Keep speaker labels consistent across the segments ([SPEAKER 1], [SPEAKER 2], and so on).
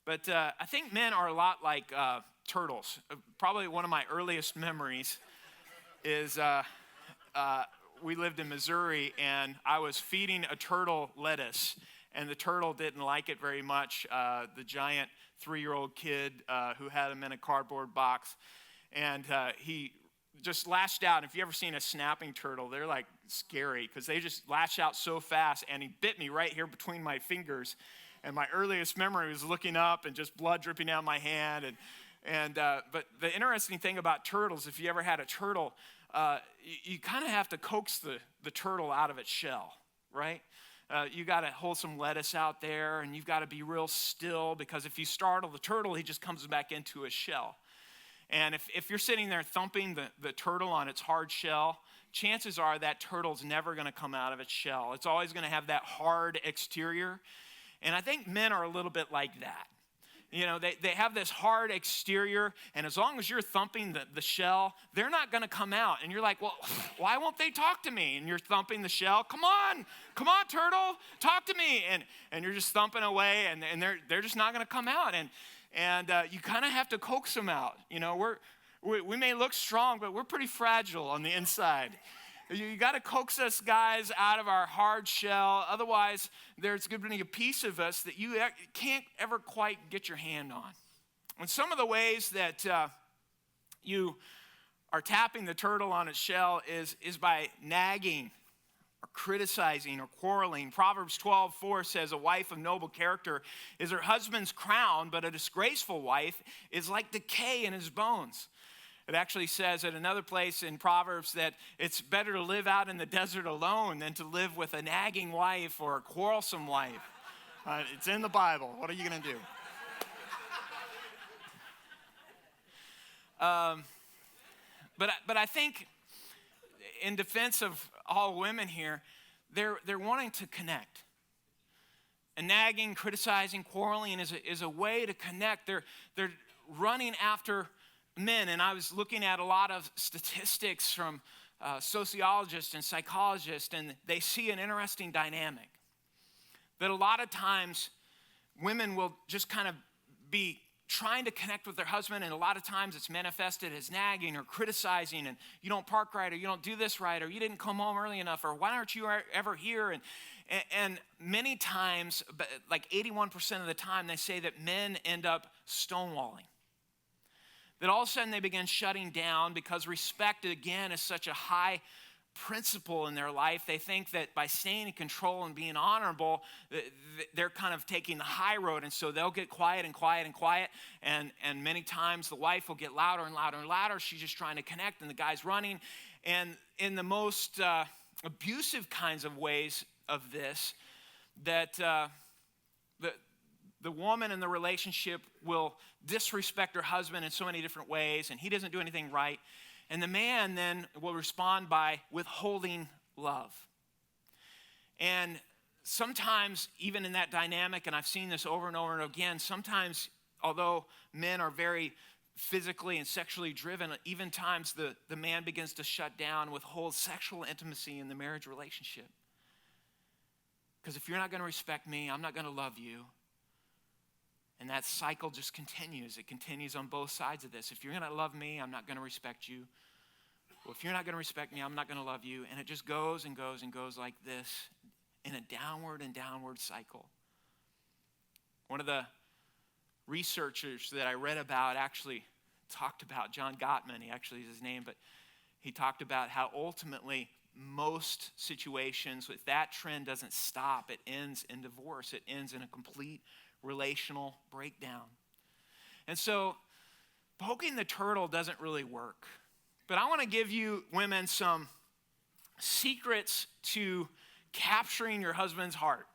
[SPEAKER 1] But I think men are a lot like turtles. Probably one of my earliest memories is we lived in Missouri, and I was feeding a turtle lettuce, and the turtle didn't like it very much. The giant 3-year-old kid who had him in a cardboard box, and he just lashed out. If you ever seen a snapping turtle, they're like scary because they just lash out so fast, and he bit me right here between my fingers. And my earliest memory was looking up and just blood dripping down my hand. But the interesting thing about turtles, if you ever had a turtle, you kind of have to coax the turtle out of its shell, right? You got to hold some lettuce out there, and you've got to be real still, because if you startle the turtle, he just comes back into his shell. And if you're sitting there thumping the turtle on its hard shell, chances are that turtle's never going to come out of its shell. It's always going to have that hard exterior. And I think men are a little bit like that. You know, they have this hard exterior, and as long as you're thumping the shell, they're not going to come out. And you're like, well, why won't they talk to me? And you're thumping the shell. Come on, turtle, talk to me. And you're just thumping away, and they're just not going to come out. And you kind of have to coax them out. You know, we may look strong, but we're pretty fragile on the inside. You got to coax us guys out of our hard shell. Otherwise, there's going to be a piece of us that you can't ever quite get your hand on. And some of the ways that you are tapping the turtle on its shell is by nagging or criticizing or quarreling. Proverbs 12:4 says, a wife of noble character is her husband's crown, but a disgraceful wife is like decay in his bones. It actually says at another place in Proverbs that it's better to live out in the desert alone than to live with a nagging wife or a quarrelsome wife. It's in the Bible. What are you going to do? But I think in defense of all women here, they're wanting to connect. And nagging, criticizing, quarreling is a way to connect. They're running after men, and I was looking at a lot of statistics from sociologists and psychologists, and they see an interesting dynamic. That a lot of times women will just kind of be trying to connect with their husband, and a lot of times it's manifested as nagging or criticizing, and you don't park right, or you don't do this right, or you didn't come home early enough, or why aren't you ever here? And many times, like 81% of the time, they say that men end up stonewalling. That all of a sudden they begin shutting down because respect, again, is such a high principle in their life. They think that by staying in control and being honorable, they're kind of taking the high road. And so they'll get quiet and quiet and quiet. And many times the wife will get louder and louder and louder. She's just trying to connect, and the guy's running. And in the most abusive kinds of ways of this, that the woman in the relationship will disrespect her husband in so many different ways, and he doesn't do anything right. And the man then will respond by withholding love. And sometimes, even in that dynamic, and I've seen this over and over and again, sometimes, although men are very physically and sexually driven, even times the man begins to shut down, withhold sexual intimacy in the marriage relationship. Because if you're not going to respect me, I'm not going to love you. And that cycle just continues. It continues on both sides of this. If you're going to love me, I'm not going to respect you. Well, if you're not going to respect me, I'm not going to love you. And it just goes and goes and goes like this in a downward and downward cycle. One of the researchers that I read about actually talked about, John Gottman, he actually is his name, but he talked about how ultimately most situations, if that trend doesn't stop, it ends in divorce. It ends in a complete relational breakdown. And so poking the turtle doesn't really work. But I want to give you women some secrets to capturing your husband's heart.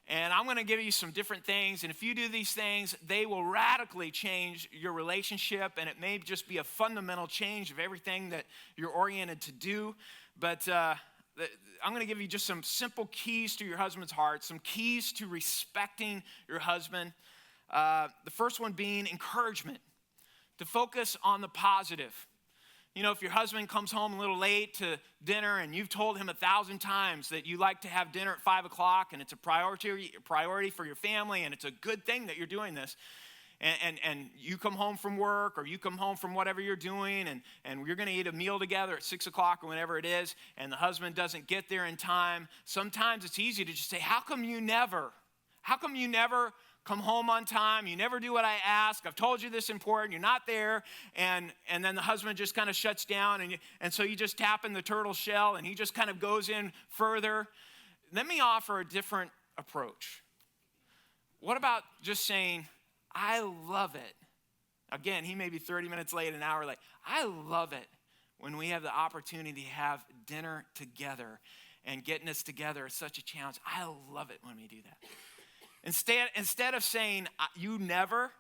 [SPEAKER 1] And I'm going to give you some different things. And if you do these things, they will radically change your relationship. And it may just be a fundamental change of everything that you're oriented to do. But I'm going to give you just some simple keys to your husband's heart, some keys to respecting your husband. The first one being encouragement, to focus on the positive. You know, if your husband comes home a little late to dinner and you've told him 1,000 times that you like to have dinner at 5 o'clock and it's a priority for your family and it's a good thing that you're doing this, and you come home from work or you come home from whatever you're doing and you're going to eat a meal together at 6 o'clock or whenever it is, and the husband doesn't get there in time, sometimes it's easy to just say, how come you never come home on time? You never do what I ask. I've told you this is important. You're not there. And then the husband just kind of shuts down. And so you just tap in the turtle shell and he just kind of goes in further. Let me offer a different approach. What about just saying, I love it. Again, he may be 30 minutes late, an hour late. I love it when we have the opportunity to have dinner together, and getting us together is such a challenge. I love it when we do that. Instead of saying, you never,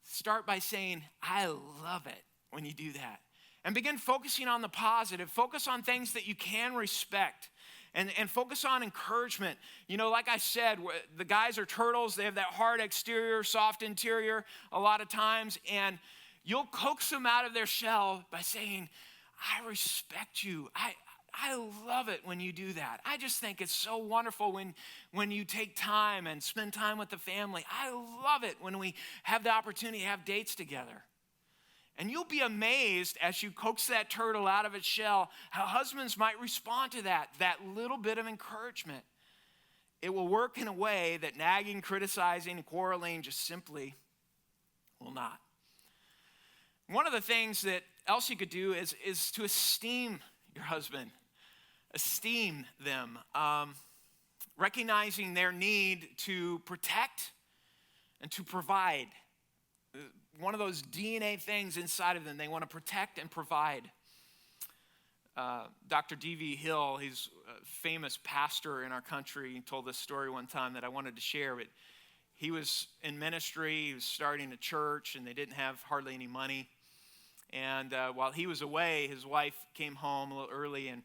[SPEAKER 1] start by saying, I love it when you do that. And begin focusing on the positive. Focus on things that you can respect. And focus on encouragement. You know, like I said, the guys are turtles. They have that hard exterior, soft interior a lot of times. And you'll coax them out of their shell by saying, I respect you. I love it when you do that. I just think it's so wonderful when you take time and spend time with the family. I love it when we have the opportunity to have dates together. And you'll be amazed as you coax that turtle out of its shell how husbands might respond to that little bit of encouragement. It will work in a way that nagging, criticizing, and quarreling just simply will not. One of the things that else you could do is to esteem your husband. Esteem them, recognizing their need to protect and to provide. One of those DNA things inside of them, they want to protect and provide. Dr. D.V. Hill, he's a famous pastor in our country. He told this story one time that I wanted to share, but he was in ministry, he was starting a church, and they didn't have hardly any money. And while he was away, his wife came home a little early and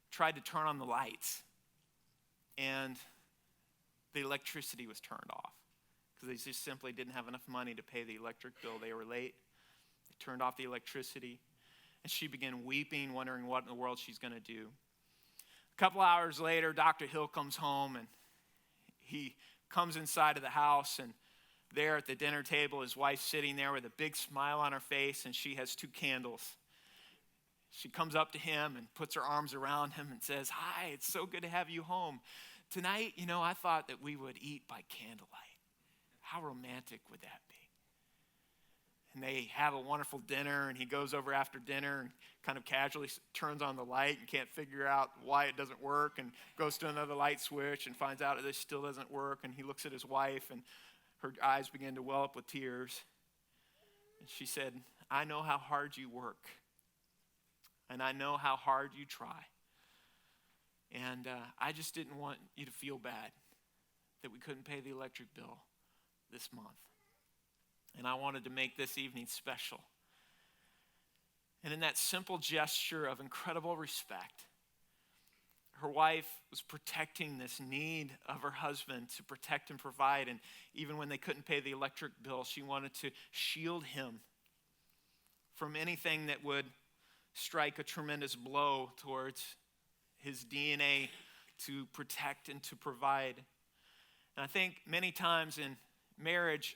[SPEAKER 1] tried to turn on the lights, and the electricity was turned off because they just simply didn't have enough money to pay the electric bill. They were late. They turned off the electricity, and she began weeping, wondering what in the world she's going to do. A couple hours later, Dr. Hill comes home, and he comes inside of the house, and there at the dinner table, his wife's sitting there with a big smile on her face, and she has 2 candles. She comes up to him and puts her arms around him and says, hi, it's so good to have you home. Tonight, you know, I thought that we would eat by candlelight. How romantic would that be? And they have a wonderful dinner, and he goes over after dinner and kind of casually turns on the light and can't figure out why it doesn't work, and goes to another light switch and finds out that this still doesn't work, and he looks at his wife, and her eyes begin to well up with tears. And she said, I know how hard you work. And I know how hard you try. And I just didn't want you to feel bad that we couldn't pay the electric bill this month. And I wanted to make this evening special. And in that simple gesture of incredible respect, her wife was protecting this need of her husband to protect and provide. And even when they couldn't pay the electric bill, she wanted to shield him from anything that would strike a tremendous blow towards his DNA to protect and to provide. And I think many times in marriage,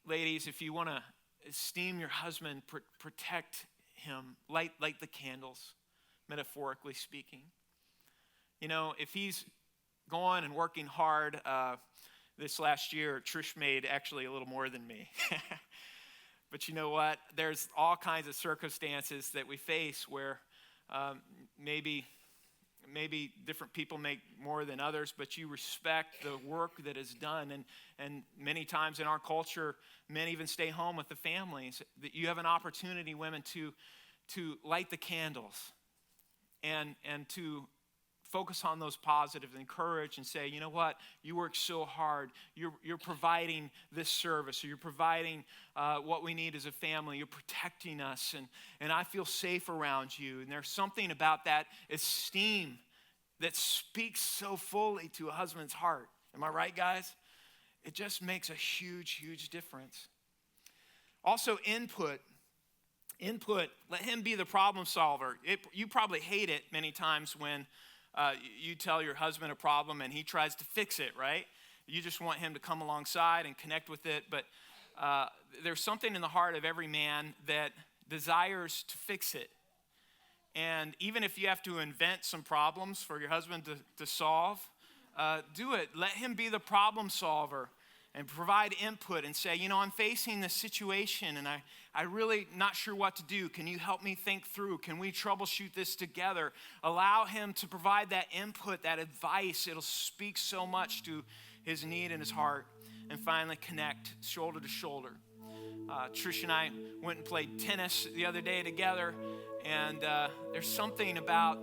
[SPEAKER 1] ladies, if you want to esteem your husband, protect him, light the candles, metaphorically speaking. You know, if he's going and working hard, this last year, Trish made actually a little more than me. But you know what? There's all kinds of circumstances that we face where maybe different people make more than others, but you respect the work that is done. And many times in our culture, men even stay home with the families. That you have an opportunity, women, to light the candles and to focus on those positives, encourage and say, you know what, you work so hard. You're providing this service, or you're providing what we need as a family. You're protecting us, and I feel safe around you. And there's something about that esteem that speaks so fully to a husband's heart. Am I right, guys? It just makes a huge, huge difference. Also, input Input, let him be the problem solver. You probably hate it many times when you tell your husband a problem and he tries to fix it, right? You just want him to come alongside and connect with it. But there's something in the heart of every man that desires to fix it. And even if you have to invent some problems for your husband to solve, do it. Let him be the problem solver and provide input and say, I'm facing this situation and I really not sure what to do. Can you help me think through? Can we troubleshoot this together? Allow him to provide that input, that advice. It'll speak so much to his need and his heart. And finally, connect shoulder to shoulder. Trish and I went and played tennis the other day together, and there's something about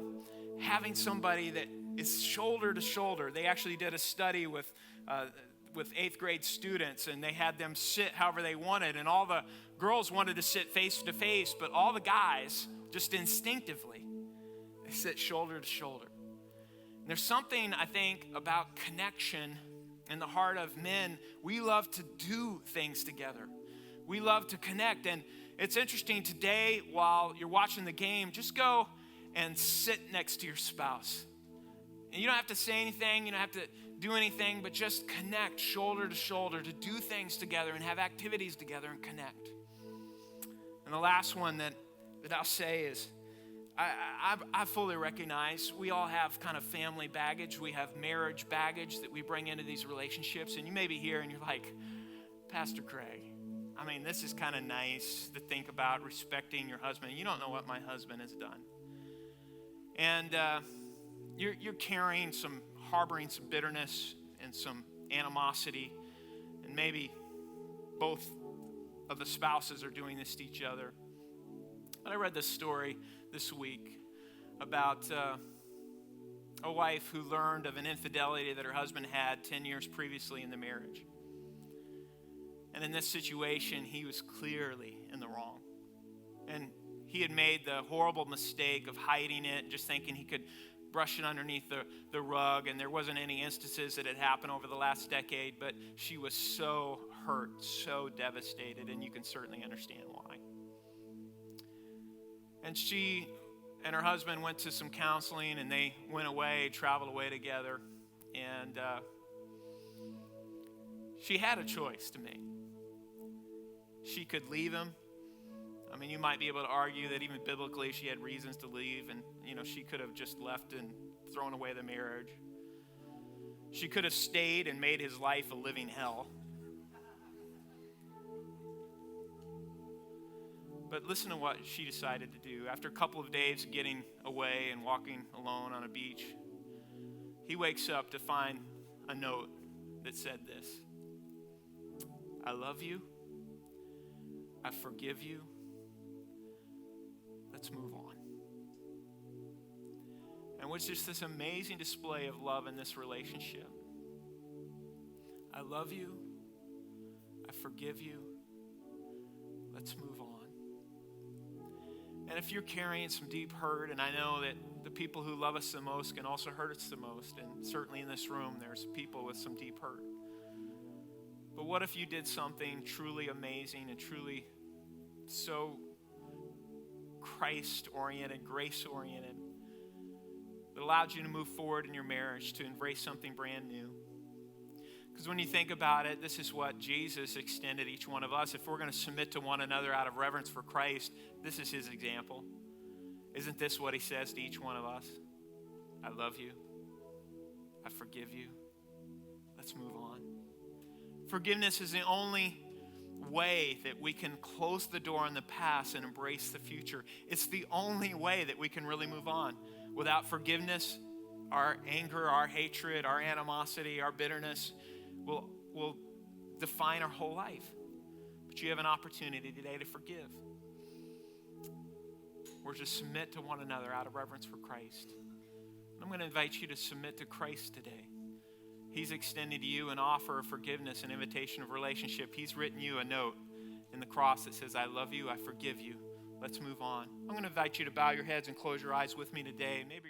[SPEAKER 1] having somebody that is shoulder to shoulder. They actually did a study with 8th grade students, and they had them sit however they wanted, and all the girls wanted to sit face to face, but all the guys, just instinctively, they sit shoulder to shoulder. And there's something, I think, about connection in the heart of men. We love to do things together. We love to connect. And it's interesting today, while you're watching the game, just go and sit next to your spouse. And you don't have to say anything, you don't have to do anything, but just connect shoulder to shoulder to do things together and have activities together and connect. And the last one that I'll say is, I fully recognize we all have kind of family baggage. We have marriage baggage that we bring into these relationships. And you may be here and you're like, Pastor Craig, this is kind of nice to think about respecting your husband. You don't know what my husband has done. And you're carrying harboring some bitterness and some animosity. And maybe both of the spouses are doing this to each other. But I read this story this week about a wife who learned of an infidelity that her husband had 10 years previously in the marriage. And in this situation, he was clearly in the wrong. And he had made the horrible mistake of hiding it, just thinking he could brush it underneath the rug, and there wasn't any instances that had happened over the last decade, but she was so hurt, so devastated, and you can certainly understand why. And she and her husband went to some counseling, and they went away, traveled away together. And she had a choice to make. She could leave him. You might be able to argue that even biblically she had reasons to leave, and she could have just left and thrown away the marriage. She could have stayed and made his life a living hell. But listen to what she decided to do. After a couple of days getting away and walking alone on a beach, he wakes up to find a note that said this: I love you. I forgive you. Let's move on. And it was just this amazing display of love in this relationship. I love you. I forgive you. Let's move on. And if you're carrying some deep hurt, and I know that the people who love us the most can also hurt us the most, and certainly in this room there's people with some deep hurt. But what if you did something truly amazing and truly so Christ-oriented, grace-oriented, that allowed you to move forward in your marriage, to embrace something brand new? Because when you think about it, this is what Jesus extended each one of us. If we're going to submit to one another out of reverence for Christ, this is his example. Isn't this what he says to each one of us? I love you. I forgive you. Let's move on. Forgiveness is the only way that we can close the door on the past and embrace the future. It's the only way that we can really move on. Without forgiveness, our anger, our hatred, our animosity, our bitterness will define our whole life. But you have an opportunity today to forgive. Or to submit to one another out of reverence for Christ. I'm going to invite you to submit to Christ today. He's extended to you an offer of forgiveness, an invitation of relationship. He's written you a note in the cross that says, I love you, I forgive you. Let's move on. I'm going to invite you to bow your heads and close your eyes with me today. Maybe